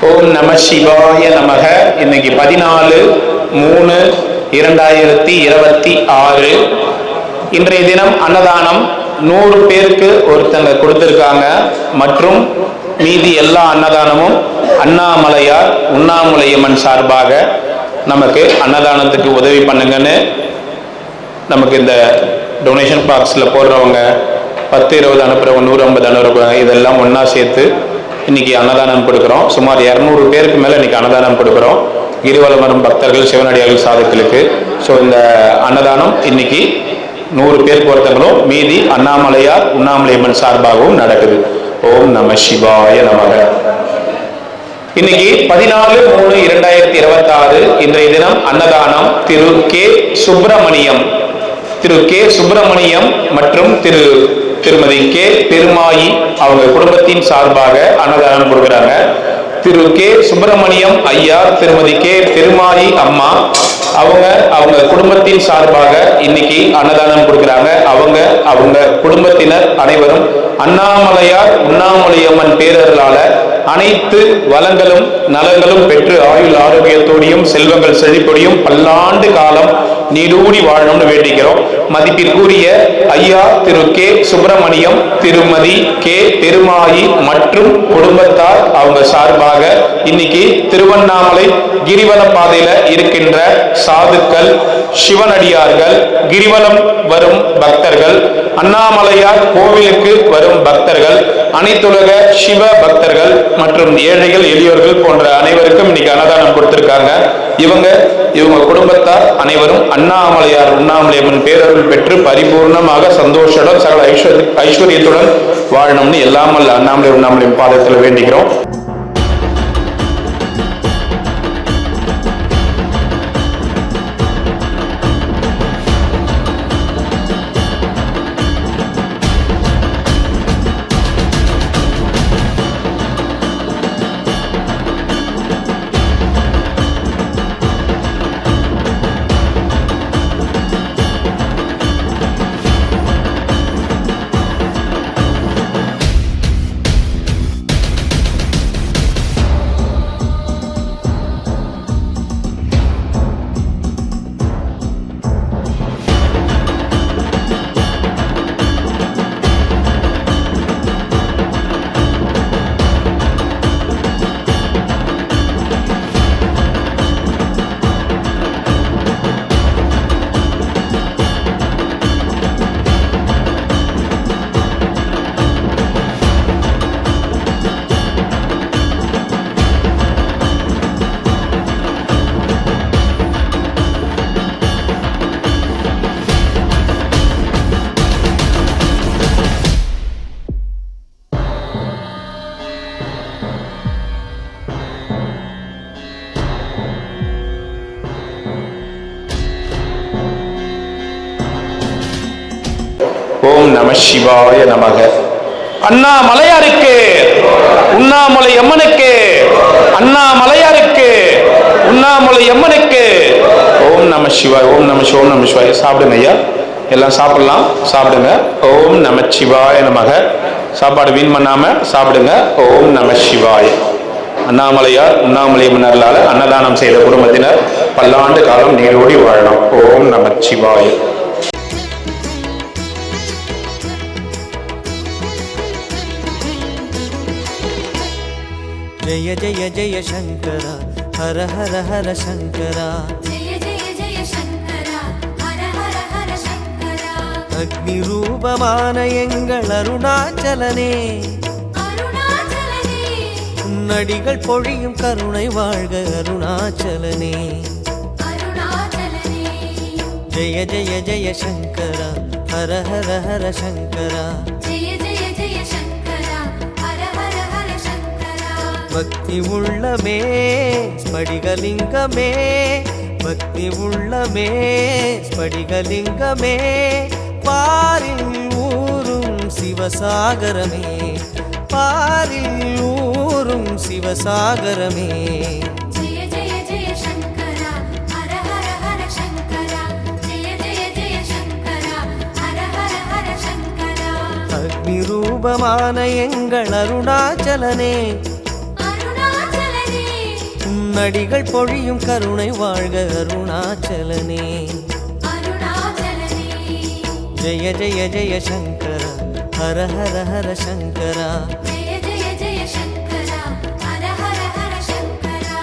ஓம் நம சிவாய நமக. இன்னைக்கு 14/3/2026. இன்றைய தினம் அன்னதானம் 100 பேருக்கு ஒருத்தங்க கொடுத்திருக்காங்க. மற்றும் மீதி எல்லா அன்னதானமும் அண்ணாமலையார் உண்ணாமுலையம்மன் சார்பாக நமக்கு அன்னதானத்துக்கு உதவி பண்ணுங்கன்னு நமக்கு இந்த டொனேஷன் பாக்ஸில் போடுறவங்க 10-20 அனுப்புறவங்க 150 அனுப்புறவங்க இதெல்லாம் ஒன்றா சேர்த்து இன்னைக்கு அன்னதானம் கொடுக்குறோம். சுமார் 200 பேருக்கு மேலே இன்னைக்கு அன்னதானம் கொடுக்குறோம். கிரிவலம் வரும் பக்தர்கள், சிவனடியார்கள், சாதுக்களுக்கு. ஸோ இந்த அன்னதானம் இன்னைக்கு 100 பேருக்கு ஒருத்தங்களும், மீதி அண்ணாமலையார் உண்ணாமலையம்மன் சார்பாகவும் நடக்குது. ஓம் நம சிவாய நமக. இன்னைக்கு 14/3/2026 இன்றைய தினம் அன்னதானம் திரு கே சுப்பிரமணியம் மற்றும் திருமதி கே பெருமாயி அவங்க குடும்பத்தின் சார்பாக அன்னதானம் கொடுக்கிறாங்க. திரு கே சுப்பிரமணியம் ஐயா, திருமதி கே பெருமாயி அம்மா அவங்க குடும்பத்தின் சார்பாக இன்னைக்கு அன்னதானம் கொடுக்கிறாங்க. அவங்க குடும்பத்தினர் அனைவரும் அண்ணாமலையார் உண்ணாமுலையம்மன் பேரர்களால அனைத்து வளங்களும் நலங்களும் பெற்று ஆயுள் ஆரோக்கியத்தோடையும் செல்வங்கள் செழிப்போடையும் பல்லாண்டு காலம் நீடூடி வாழணும்னு வேண்டிக்கிறோம். மதிப்பிற்குரிய ஐயா திரு கே சுப்பிரமணியம், திருமதி கே பெருமாயி மற்றும் குடும்பத்தார் அவங்க சார்பாக இன்னைக்கு திருவண்ணாமலை கிரிவல பாதையில இருக்கின்ற சாதுக்கள், சிவனடியார்கள், கிரிவலம் வரும் பக்தர்கள், அண்ணாமலையார் கோவிலுக்கு வரும் பக்தர்கள், அனைத்துலக சிவ பக்தர்கள் மற்றும் ஏழைகள், எளியோர்கள் போன்ற அனைவருக்கும் இன்னைக்கு அன்னதானம் கொடுத்திருக்காங்க. இவங்க குடும்பத்தார் அனைவரும் அண்ணாமலையார் உண்ணாமலையம்மன் பேரருள் பெற்று பரிபூர்ணமாக சந்தோஷத்துடன் சகல ஐஸ்வர்யத்துடன் வாழணும்னு எல்லாம் அல்ல அண்ணாமலை உண்ணாமலையம்மன் பாதத்தில் வேண்டிக்கிறோம். ஓம் நம சிவாய நமக. அண்ணாமலையாருக்கு உண்ணாமலை அம்மனுக்கு, அண்ணாமலையாருக்கு உண்ணாமலை அம்மனுக்கு. ஓம் நம சிவாய், ஓம் நம சிவாய், ஓம் நம சிவாய். சாப்பிடுங்க ஐயா, எல்லாம் சாப்பிடலாம், சாப்பிடுங்க. ஓம் நம சிவாய நமக. சாப்பாடு வீண் பண்ணாம சாப்பிடுங்க. ஓம் நம சிவாய். அண்ணாமலையார் உண்ணாமலையம்மனர்களால அன்னதானம் செய்த குடும்பத்தினர் பல்லாண்டு காலம் நீரோடி வாழணும். ஓம் நம சிவாய. जय जय जय शंकर हर हर हर शंकर, जय जय जय शंकर हर हर हर शंकर. अग्नि रूपமான எங்கள் அருணாச்சலனே, அருணாச்சலனே உன்னடிகள் பொழியும் கருணை வாழ்க அருணாச்சலனே. அருணாச்சலனே जय जय जय शंकर हर हर हर शंकर, जय जय जय शंकर हर हर हर शंकर. பக்தி உள்ளமே ஸ்படிகலிங்கமே, பக்தி உள்ளமே ஸ்படிகலிங்கமே, பாரில் ஊரும் சிவசாகரமே, பாரில் ஊரும் சிவசாகரமே. जय जय जय शंकर हर हर हर शंकर, जय जय जय शंकर हर हर हर शंकर. அக்னி ரூபமான எங்கள் அருணாச்சலனே, அருணாச்சலனே உன்னடிகள் பொழியும் கருணை வாழ்க அருணாச்சலனே. அருணாச்சலனே ஜெய ஜெய ஜெய சங்கர ஹர ஹர ஹர சங்கரா. ஜெய ஜெய ஜெய சங்கரா ஹர ஹர ஹர சங்கரா.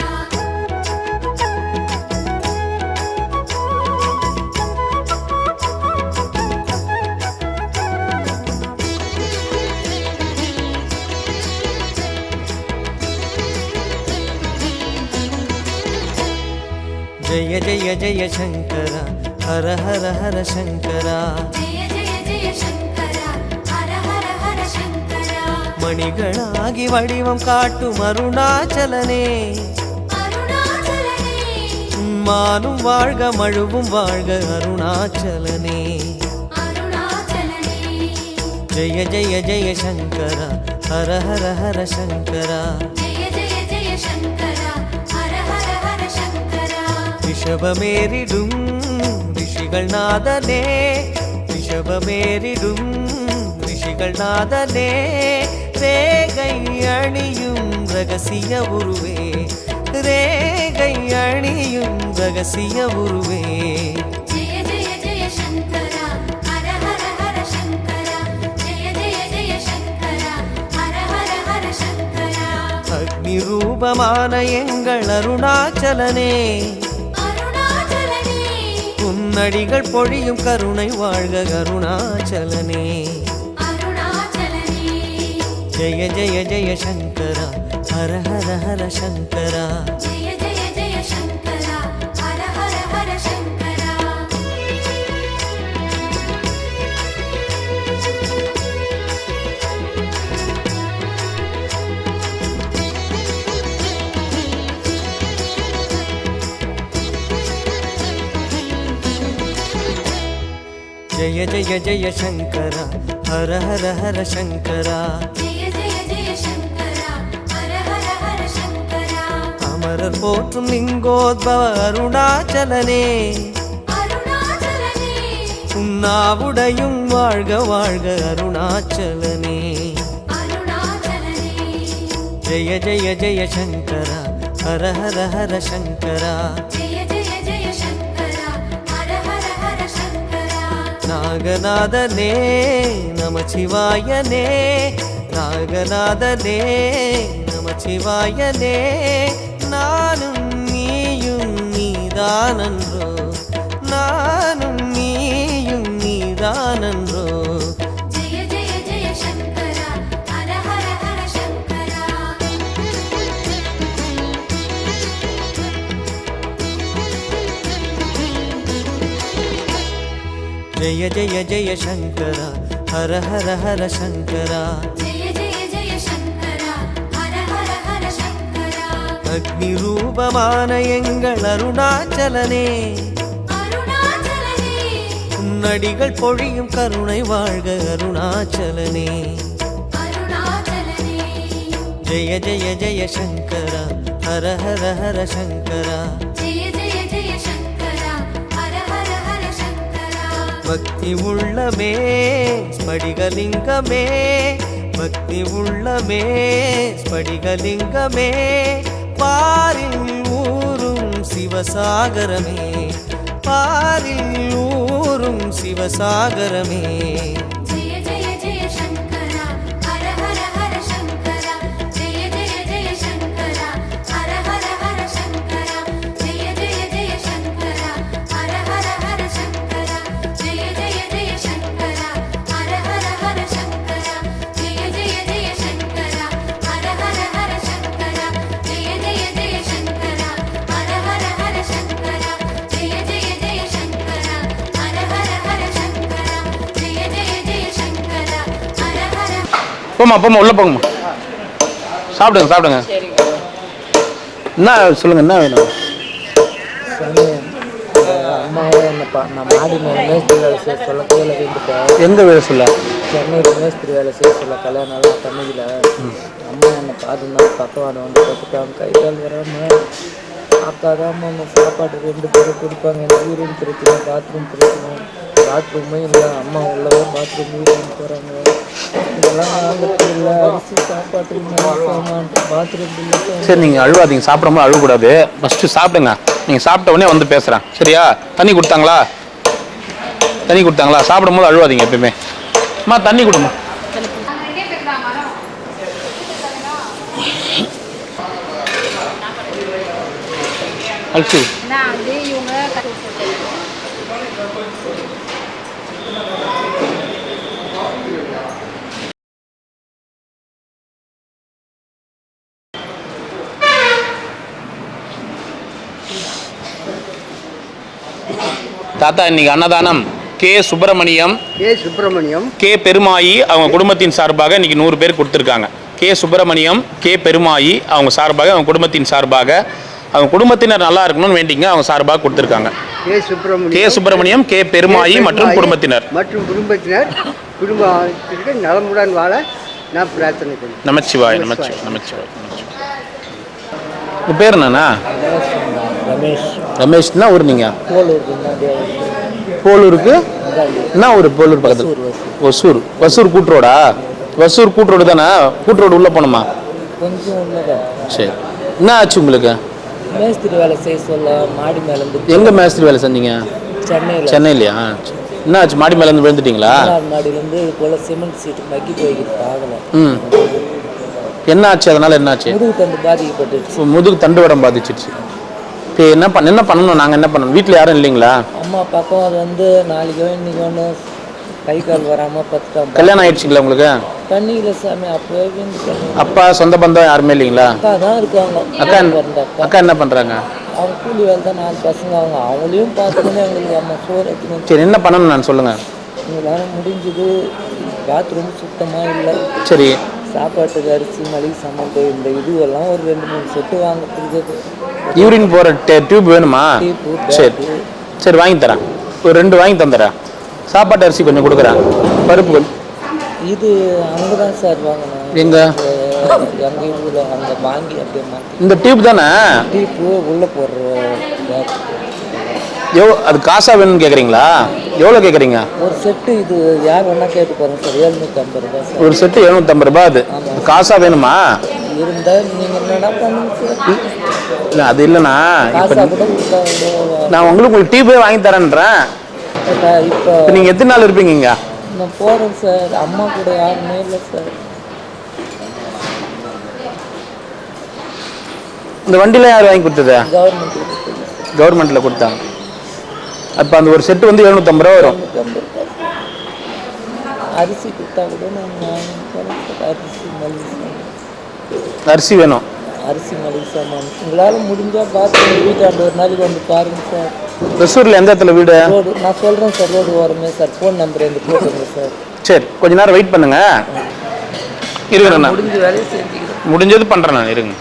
ஜெய ஜெய ஜெய சங்கரா ஹர ஹர ஹர சங்கரா. ஜெய ஜெய ஜெய சங்கரா ஹர ஹர ஹர சங்கரா. மணிகளாகி வடிவம் காட்டும் அருணாச்சலனே. அருணாச்சலனே மானும் வாழ்க மழுவும் வாழ்க அருணாச்சலனே. அருணாச்சலனே ஜெய ஜெய ஜெய சங்கரா ஹர ஹர ஹர சங்கரா. ஜெய ஜெய ஜெய சங்கரா ஹர ஹர ஹர சங்கரா. ரிஷபமேறிடும் ரிஷிகள் நாதனே. ரிஷபமேறிடும் ரிஷிகள் நாதனே. ரேகை அணியும் ரகசிய உருவே. ரேகை அணியும் ரகசிய உருவே. ஜெய ஜெய ஜெய சங்கரா ஹர ஹர ஹர சங்கரா. ஜெய ஜெய ஜெய சங்கரா ஹர ஹர ஹர சங்கரா. அக்னி ரூபமான எங்கள் அருணாச்சலனே. அருணாச்சலனே உன்னடிகள் பொழியும் கருணை வாழ்க அருணாச்சலனே. அருணாச்சலனே ஜெய ஜெய ஜெய சங்கரா ஹர ஹர ஹர சங்கரா. ஜெய ஜெய ஜெய சங்கரா ஹர ஹர ஹர சங்கரா. ஜெய ஜெய ஜெய சங்கரா ஹர ஹர ஹர சங்கரா. ஜெய ஜெய ஜெய சங்கரா ஹர ஹர ஹர சங்கரா. அமரர் போற்றும் லிங்கோத்பவ அருணாச்சலனே. அருணாச்சலனே உன்னாவுடையும் வாழ்க வாழ்க அருணாச்சலனே. அருணாச்சலனே ஜெய ஜெய ஜெய சங்கரா ஹர ஹர ஹர சங்கரா. ஜெய ஜெய ஜெய சங்கரா ஹர ஹர ஹர சங்கரா. நாகநாதனே நமச்சிவாயனே. நாகநாதனே நமச்சிவாயனே. நானும் நீயும் நீதானன்றோ. நானும் நீயும் நீதானன்றோ. ஜெய ஜெய ஜெய சங்கரா ஹர ஹர ஹர சங்கரா. ஜெய ஜெய ஜெய சங்கரா ஹர ஹர ஹர சங்கரா. ஜெய ஜெய ஜெய சங்கரா ஹர ஹர ஹர சங்கரா. அக்னி ரூபமான எங்கள் அருணாச்சலனே. அருணாச்சலனே உன்னடிகள் பொழியும் கருணை வாழ்க அருணாச்சலனே. அருணாச்சலனே ஜெய ஜெய ஜெய சங்கரா ஹர ஹர ஹர சங்கரா. ஜெய ஜெய ஜெய சங்கரா ஹர ஹர ஹர சங்கரா. பக்தி உள்ளமே ஸ்படிகலிங்கமே. பக்தி உள்ளமே ஸ்படிகலிங்கமே. பாரில் ஊரும் சிவசாகரமே. பாரில் ஊரும் சிவசாகரமே. ஜெய ஜெய ஜெய சங்கரா ஹர ஹர ஹர சங்கரா. ஜெய ஜெய ஜெய சங்கரா ஹர ஹர ஹர சங்கரா. ஜெய ஜெய ஜெய சங்கரா ஹர ஹர ஹர சங்கரா. ஜெய ஜெய ஜெய சங்கரா ஹர ஹர ஹர சங்கரா. ஜெய ஜெய ஜெய சங்கரா ஹர ஹர ஹர சங்கரா. ஜெய ஜெய ஜெய சங்கரா ஹர ஹர ஹர சங்கரா. ஜெய ஜெய ஜெய சங்கரா ஹர ஹர ஹர சங்கரா. ஜெய ஜெய ஜெய சங்கரா ஹர ஹர. போம்மா போம்மா உள்ள போங்கம்மா. சாப்பிடுங்க சாப்பிடுங்க. என்ன சொல்லுங்க, என்ன வேணும்? சாமி, அம்மாவை நான் மாடி மேலே மேஸ்திரி வேலை செய்ய சொல்ல கீழே விட்டுட்டேன். எங்க வேலை சொல்ல? சென்னையில் மேஸ்திரி வேலை செய்ய சொல்ல கல்யாணம்லாம் பண்ணிக்கல. அம்மா என்னை பார்த்துன்னா பக்கவாடு வந்து பார்த்துட்டாங்க. கை கால் வராமல் அக்கா தான் அம்மா சாப்பாடு 2 பேரும் கொடுப்பாங்க. எனக்கு யூரின் பிரச்சனை, பாத்ரூம் பிரச்சனை. பாத்ரூமே இல்லை. அம்மா உள்ளவே பாத்ரூம் யூரின் போகிறாங்க. இதெல்லாம் வாங்கிறது இல்லை, அரிசி சாப்பாட்டுக்கு பாத்ரூம் இல்லை சார். சரி நீங்கள் அழுவாதீங்க, சாப்பிடும்போது அழுவக்கூடாது. ஃபஸ்ட்டு சாப்பிடுங்க. நீங்கள் சாப்பிட்ட உடனே வந்து பேசுகிறேன் சரியா? தண்ணி கொடுத்தாங்களா? தண்ணி கொடுத்தாங்களா? சாப்பிடும்போது அழுவாதீங்க எப்பயுமே. அம்மா தண்ணி கொடுமா. அழிச்சு தாத்தா இன்னைக்கு அன்னதானம் கே சுப்பிரமணியம் கே பெருமாயி அவங்க குடும்பத்தின் சார்பாக இன்னைக்கு 100 பேர் கொடுத்துருக்காங்க. கே சுப்பிரமணியம் கே பெருமாயி அவங்க சார்பாக அவங்க குடும்பத்தின் சார்பாக அவங்க குடும்பத்தினர் நல்லா இருக்கணும்னு வேண்டிங்க அவங்க சார்பாக கொடுத்துருக்காங்க. கே சுப்பிரமணியம் கே பெருமாயி மற்றும் குடும்பத்தினர் குடும்பத்திற்கு நலமுடன் வாழ நான் பிரார்த்தனை பண்ணேன். நமச்சிவாய் நமச்சிவாய் நமச்சிவாய் நமச்சிவாய். உங்கள் பேர் என்னண்ணா? ரமேஷ். ரமேஷ்னா ஊர் நீங்கள்? போலூருக்கு என்ன ஊர்? போலூர் பக்கத்தில் ஒசூர். வசூர் கூட்டுரோடா? வசூர் கூட்டுரோடு தானே? கூட்டுரோடு உள்ளே போகணுமா? கொஞ்சம் உள்ளதான். சரி, என்ன ஆச்சு உங்களுக்கு? மேஸ்திரி வேலை செய்ய சொல்ல மாடி மேலேருந்து. எங்கே மேஸ்திரி வேலை செஞ்சீங்க? சென்னையிலையா? என்ன ஆச்சு? மாடி மேலேருந்து விழுந்துட்டீங்களா? மாடியிலேருந்து இது போல் சிமெண்ட் சீட்டு மக்கி போய்கிட்டு ஆகலை. என்ன ஆச்சு? அதனால் என்ன ஆச்சு? முதுகு தண்டு பாதிக்கப்பட்டுச்சு. முதுகு தண்டு வடம் பாதிச்சிடுச்சு. இப்போ என்ன பண்ணணும்? நாங்கள் என்ன பண்ணணும்? வீட்டில் யாரும் இல்லைங்களா? அம்மா பக்கம் அது வந்து நாளைக்கோ இன்னைக்கு ஒன்று கை கால் வராமல் பத்துட்டான். கல்யாணம் ஆயிடுச்சுங்களா உங்களுக்கு? தண்ணியில் சாமி அப்போவே அப்பா சொந்த பந்தம் யாருமே இல்லைங்களா? அக்கா தான் இருக்காங்க. அக்கா என்ன பண்ணுறாங்க? அவங்க கூலி வேலை தான் 4 பசங்க. அவங்களையும் பார்த்துக்கணும். எங்களுக்கு அம்மா சோறு வைக்கணும். சரி, என்ன பண்ணணும் நான் சொல்லுங்கள். எங்களால் முடிஞ்சது. பாத்ரூம் சுத்தமாக இல்லை. சரி, சாப்பாட்டுக்கு அரிசி மளிகை சாமான் இந்த இதுவெல்லாம் ஒரு 2-3 செட்டு வாங்கிட்டு. யூரின் போகிற டியூப் வேணுமா? சரி சரி, வாங்கி தரேன். ஒரு 2 வாங்கி தந்துடுறேன். சாப்பாட்டு அரிசி கொஞ்சம் கொடுக்குறேன். பருப்பு கொஞ்சம். இது அங்கே தான் சார் வாங்கினேன். எங்கே? எங்கள் ஊரில் அங்கே வாங்கி அப்படியே மாற்றி. இந்த டியூப் தானே? டியூப்பு உள்ளே போடுற. அது காசாக வேணும்னு கேட்குறீங்களா? எவ்வளோ கேட்குறீங்க? ஒரு செட்டு இது யார் வேணால் கேட்டு போகிறேன் சார். 750 ரூபா சார். ஒரு செட்டு 750 ரூபா. அது காசாக வேணுமா? இருந்தால் நீங்கள் என்னடா பண்ணுங்க சார். இல்லை அது இல்லைண்ணா, காசாக கூட நான் உங்களுக்கு டியூபே வாங்கி தரேன்றேன். இப்போ நீங்கள் எத்தனை நாள் இருப்பீங்க இங்கே? நான் போகிறேன் சார். அம்மா கூட யாருமே இல்லை சார். இந்த வண்டியில் யார் வாங்கி கொடுத்தது? கவர்மெண்ட். கவர்மெண்ட்டில் கொடுத்தாங்க. அப்போ அந்த ஒரு செட்டு வந்து 750 ரூபா வரும். அரிசி கொடுத்தா கூட நான் அரிசி மளிகை சாமான். அரிசி வேணும். அரிசி மளிகை சாமான் உங்களால் முடிஞ்சால் பார்த்து வீட்டாண்டு ஒரு நாளைக்கு வந்து பாருங்க சார். வெசூரில் எந்த இடத்துல வீடு? ரோடு நான் சொல்கிறேன் சார். ரோடு ஓரமே சார். ஃபோன் நம்பர் எந்த போட்டுருங்க சார். சரி, கொஞ்ச நேரம் வெயிட் பண்ணுங்க. இருக்கிறேண்ணா. முடிஞ்ச வேலையை செஞ்சுக்கிறேன். முடிஞ்சது பண்ணுறேன் நான். இருங்க,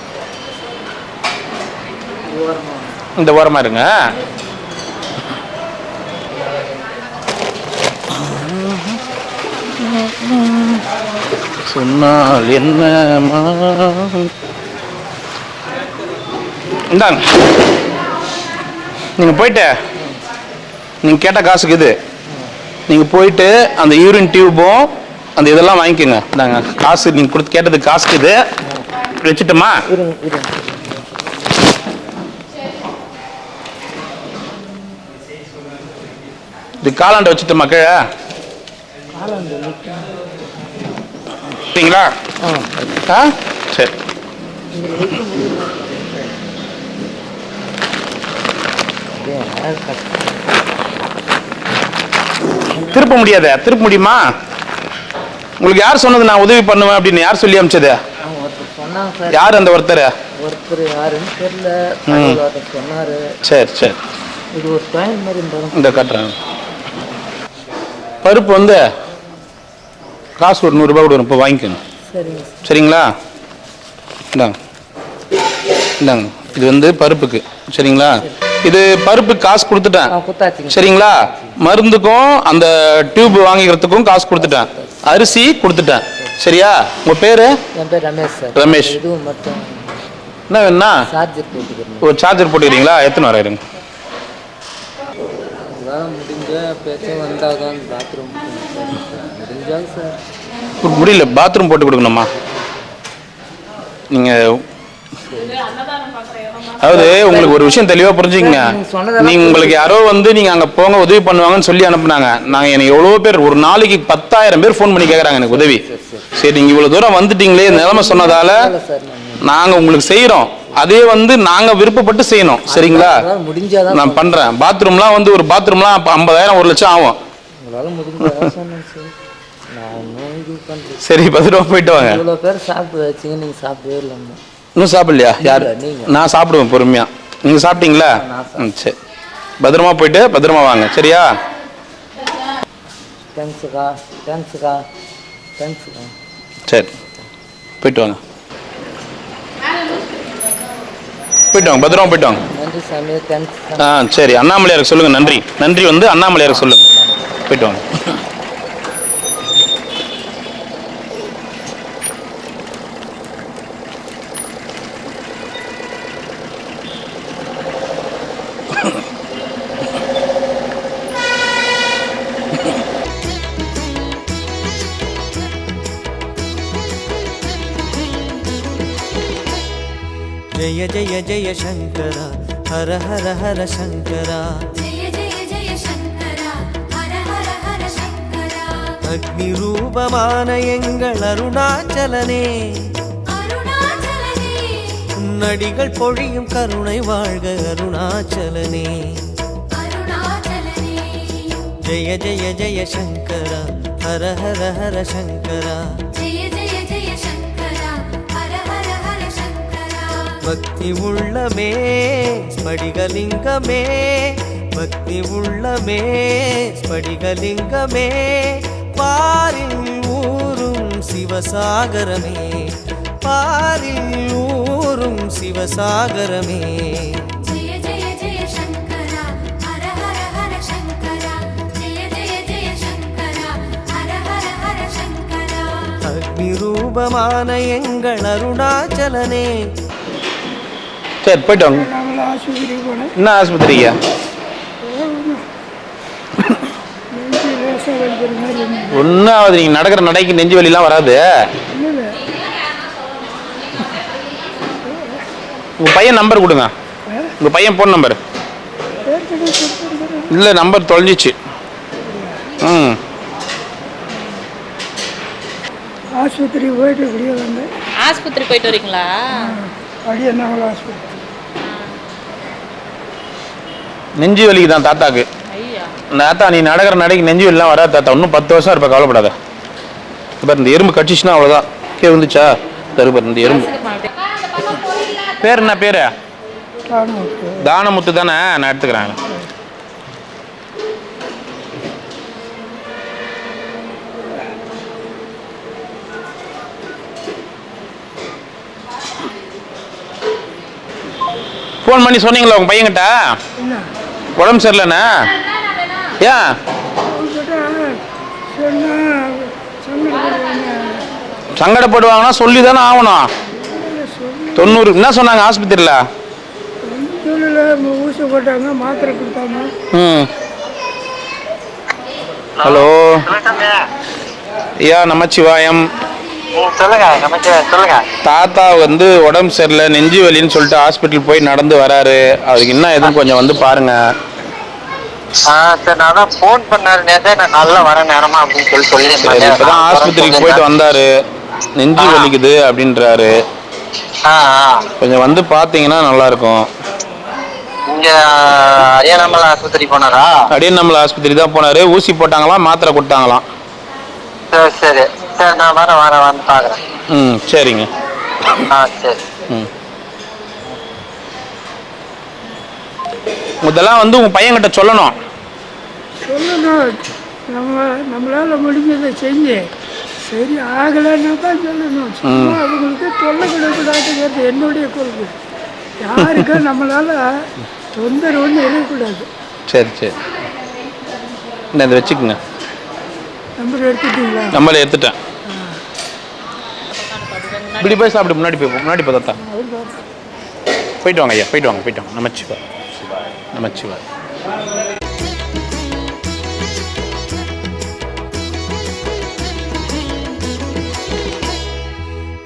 இந்த ஓரமாக இருங்க. சொன்னால் என்னமா இந்தாங்க. நீங்கள் போயிட்டு நீங்கள் கேட்ட காசுக்கு இது நீங்கள் போயிட்டு அந்த யூரின் டியூபும் அந்த இதெல்லாம் வாங்கிக்கோங்க. இந்தாங்க காசு. நீங்கள் கொடுத்து கேட்டதுக்கு காசுக்கு இது வச்சுட்டோமா? இது காலாண்டை வச்சுட்டோமா கீழே? சரிங்களா? ஆ சரி. திருப்ப முடியாத? திருப்ப முடியுமா? உங்களுக்கு யார் சொன்னது நான் உதவி பண்ணுவேன் அப்படின்னு? யார் சொல்லி அமிச்சது? யார் அந்த ஒருத்தர்? ஒருத்தர் யாருன்னு தெரியல. சொன்னாரு. சரி சரி. இது ஒரு டைம் மாதிரி இந்த கட்டுறேன். பருப்பு வந்து காசு ஒரு 100 ரூபா கொடுக்கணும். இப்போ வாங்கிக்கணும். சரிங்க. சரிங்களா? இந்தாங்க இந்தாங்க. இது வந்து பருப்புக்கு. சரிங்களா? இது பருப்பு காசு கொடுத்துட்டேன். சரிங்களா? மருந்துக்கும் அந்த டியூப் வாங்கிக்கிறதுக்கும் காசு கொடுத்துட்டேன். அரிசி கொடுத்துட்டேன். சரியா? உங்க பேரு? என் பேர் ரமேஷ் சார். ரமேஷ். இதுவும் மட்டும் என்ன வேணும்னா சார்ஜர் போட்டுக்கிறேன். ஒரு சார்ஜர் போட்டுக்கிறீங்களா? எத்தனை வர இருங்க. முடிஞ்ச பேச்சும் வந்தால் தான் பாத்ரூம் முடிஞ்சாங்க சார். முடியல, பாத்ரூம் போட்டு கொடுக்கணுமா நீங்கள்? அதாவது உங்களுக்கு ஒரு விஷயம் தெளிவாக புரிஞ்சுக்கங்க. நீங்கள் உங்களுக்கு யாரோ வந்து நீங்கள் அங்கே போங்க உதவி பண்ணுவாங்கன்னு சொல்லி அனுப்புனாங்க. நாங்கள் எனக்கு எவ்வளோ பேர், ஒரு நாளைக்கு 10,000 பேர் ஃபோன் பண்ணி கேட்குறாங்க எனக்கு உதவி. சரி, நீங்கள் இவ்வளோ தூரம் வந்துட்டீங்களே, நிலைமை சொன்னதால நாங்கள் உங்களுக்கு செய்கிறோம். அதே வந்து நாங்கள் விருப்பப்பட்டு செய்யணும். சரிங்களா? முடிஞ்சாதான் நான் பண்ணுறேன். பாத்ரூம்லாம் வந்து ஒரு பாத்ரூம்லாம் 50,000 1 லட்சம் ஆகும். உங்களால் முடிஞ்சாதான் சொன்னேன் சார். நான் ஒன்றும் இது பண்ணுறேன். சரி, பத்திரமா போயிட்டு வாங்க. இவ்வளோ பேர் சாப்பிட்டு வச்சிங்க, நீங்கள் சாப்பிடவே இல்லைம்மா. இன்னும் சாப்பிடலையா? யார்? நீங்க. நான் சாப்பிடுவேன் பொறுமையா. நீங்க சாப்பிட்டீங்களா? சரி, பத்திரமா போயிட்டு பத்திரமா வாங்க. சரியா? தேங்க்ஸுக்கா, தேங்க்ஸுக்கா, தேங்க்ஸுக்கா. சரி, போயிட்டு வாங்க. போயிட்டு வாங்க, பத்திரமா போயிட்டு வாங்க. நன்றி சாமி, தேங்க்ஸ். சரி, அண்ணாமலையாருக்கு சொல்லுங்க நன்றி. நன்றி வந்து அண்ணாமலையாருக்கு சொல்லுங்க. போயிட்டு வாங்க. जय जय जय शंकर हर हर हर शंकरा जय जय जय शंकरा हर हर हर शंकरा அக்னி ரூபமான எங்கள் அருணாச்சலனே अरुणाचलने நடிகள் பொழியும் கருணை வாழ்க அருணாச்சலனே अरुणाचलने ஜெய ஜெய ஜெய சங்கரா ஹர ஹர ஹர சங்கரா जय जय जय शंकरा हर हर हर शंकरा பக்தி உள்ளமே ஸ்படிகலிங்கமே பக்தி உள்ளமே ஸ்படிகலிங்கமே பாரில் ஊரும் சிவசாகரமே பாரில் ஊரும் சிவசாகரமே जय जय जय शंकरा हर हर हर शंकरा जय जय जय शंकरा हर हर हर शंकरा அக்னி ரூபமான எங்கள் அருணாச்சலனே. சரி, போயிட்டு வாங்க. என்ன ஆஸ்பத்திரியா? ஒன்றாவது நீங்கள் நடக்கிற நடைக்கு நெஞ்சு வலிலாம் வராது. உங்கள் பையன் நம்பர் கொடுங்க. உங்கள் பையன் ஃபோன் நம்பர் இல்லை, நம்பர் தொலைஞ்சிச்சு. ஆஸ்பத்திரி போயிட்டு இப்படியே வந்தேன். ஆஸ்பத்திரி போயிட்டு வரீங்களா? அப்படியே என்ன ஆஸ்பத்திரி நெஞ்சு வலிக்கு தான் தாத்தாக்கு. ஐயா, தாத்தா நீ நடக்கிற நடைக்கு நெஞ்சு வலிலாம் வராது தாத்தா, இன்னும் 10 வருஷம் இருப்ப, கவலைப்படாத. இப்போ இந்த எறும்பு கடிச்சிச்சுன்னா அவ்வளோதான். கே வந்துச்சா தருபார் இந்த எறும்பு. பேர் என்ன பேர்? தானமுத்து தானே? நான் எடுத்துக்கிறேன். ஃபோன் பண்ணி சொன்னீங்களா உங்கள் பையன்கிட்ட உடம்பு சரியில்லைண்ணா? ஏன் சங்கடப்படுவாங்கன்னா சொல்லி தானே ஆகணும். 90 என்ன சொன்னாங்க ஆஸ்பத்திரியில்? ஊசி போட்டாங்க, மாத்திரை கொடுத்தாங்க. ஹலோ ஐயா, நமச்சிவாயம். சொல்லுங்க சொல்லுங்க. தாத்தா வந்து உடம்பு சரியில்லை, நெஞ்சு வலின்னு சொல்லிட்டு ஹாஸ்பிட்டல் போய் நடந்து வராரு. அதுக்கு என்ன எதுவும் கொஞ்சம் வந்து பாருங்க. சரி, நான் தான் ஃபோன் பண்ணாரு நேரத்தை, நான் நல்லா வர நேரமா அப்படின்னு சொல்லி இப்பதான் ஆஸ்பத்திரிக்கு போயிட்டு வந்தாரு. நெஞ்சு வலிக்குது அப்படின்றாரு. கொஞ்சம் வந்து பாத்தீங்கன்னா நல்லா இருக்கும். இங்க அரியானமல் ஆஸ்பத்திரி போனாரா? அடியநம்மல் ஆஸ்பத்திரி தான் போனாரு. ஊசி போட்டாங்களாம், மாத்திரை கொடுத்தாங்களாம். சரி சரி சரி, நான் வரேன் வந்து பாக்குறேன். சரிங்க. சரி. இதெல்லாம் வந்து உங்க பையன்கிட்ட சொல்லணும். நம்மளால முடிஞ்சதை செஞ்சு சரி ஆகலைன்னா தான் சொல்லணும். சும்மா அவங்களுக்கு தொல்லை கொடுக்கூடாதுங்கிறது என்னுடைய கொள்கை. யாருக்கும் நம்மளால தொந்தரவுன்னு இருக்கக்கூடாது. சரி சரி, இதை வச்சுக்கோங்க. நம்பர் எடுத்துட்டீங்களா? நம்பர் எடுத்துட்டேன். இப்படி போய் சாப்பிட்டு முன்னாடி போய் தாத்தா போயிட்டு வாங்க ஐயா, போயிட்டு வாங்க. நமச்சிவாய்.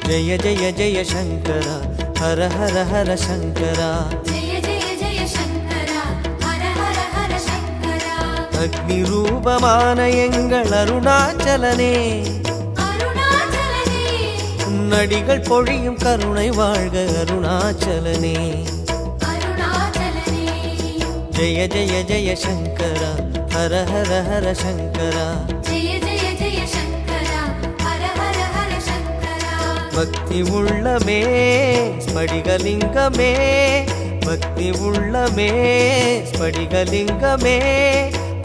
जय जय जय शंकर हर हर हर शंकर जय जय जय शंकर हर हर हर शंकर अग्नि रूपமான எங்கள் அருணாச்சலனே अरुणाचलने உன்னடிகள் பொழியும் கருணை வாழ்க அருணாச்சலனே अरुणाचलने जय जय जय शंकर हर हर हर शंकर जय जय जय शंकर हर हर हर शंकर பக்தி உள்ளமே ஸ்படிகலிங்கமே பக்தி உள்ளமே ஸ்படிகலிங்கமே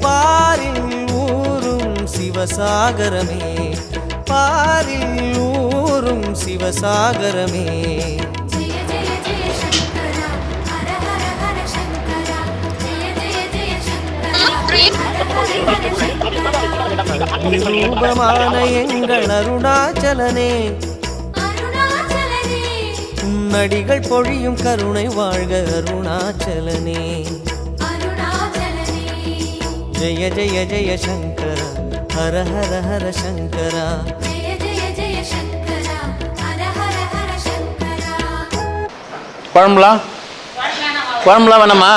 பாரில் ஊரும் சிவசாகரமே பாரில் ஊரும் சிவசாகரமே जय जय जय शंकर हर हर हर शंकर जय जय जय शंकर ரூபமான எங்கள் அருணாச்சலனே अरुणाचलने உன்னடிகள் பொழியும் கருணை வாழ்க அருணாச்சலனே अरुणाचलने जय जय जय शंकर हर हर हर शंकर जय जय जय शंकर हर हर हर शंकर குழம்புலாம் குழம்புலாம் வேணாமா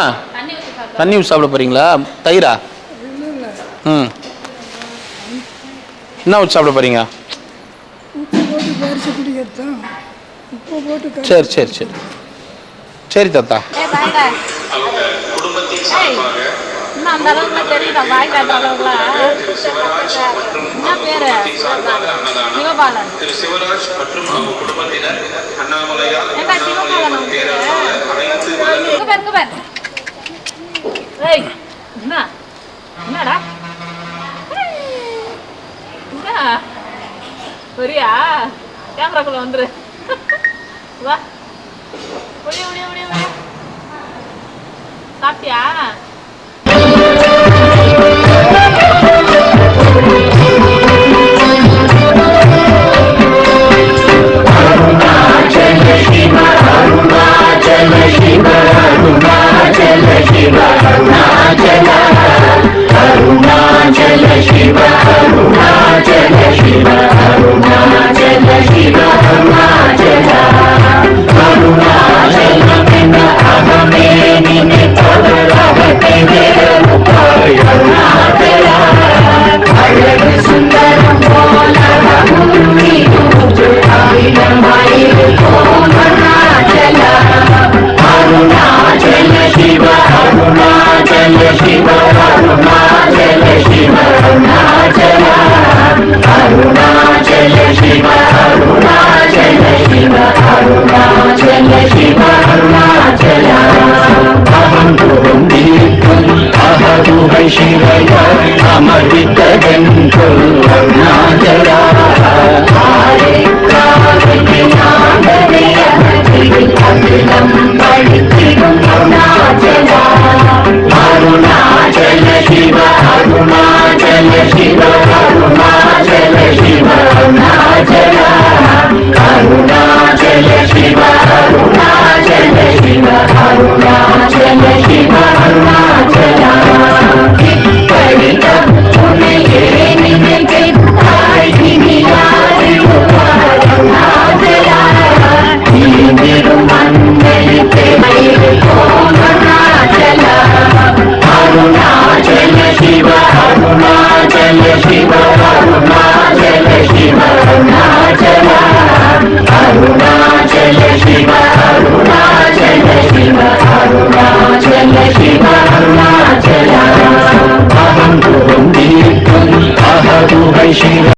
தண்ணி ஊற்றி சாப்பிட போகிறீங்களா தயிரா ம் என்ன ஊற்றி சாப்பிட போகிறீங்க உப்பு போட்டு பறிச்சு குடிக்கிறது தான் உப்பு போட்டு சரி சரி சரி சரி தாத்தா இன்னும் அந்த அளவுக்கு தெரியல வாய் காட்டுற அளவுக்குலாம் என்ன பேரு சிவபாலன் ஏண்டா சிவபாலன் உன் பேரு? இங்க பாரு. ஏய், என்னடா என்ன வரியா கேமராக்குள்ள வந்துரு வா முடிய சாப்பிட்டியா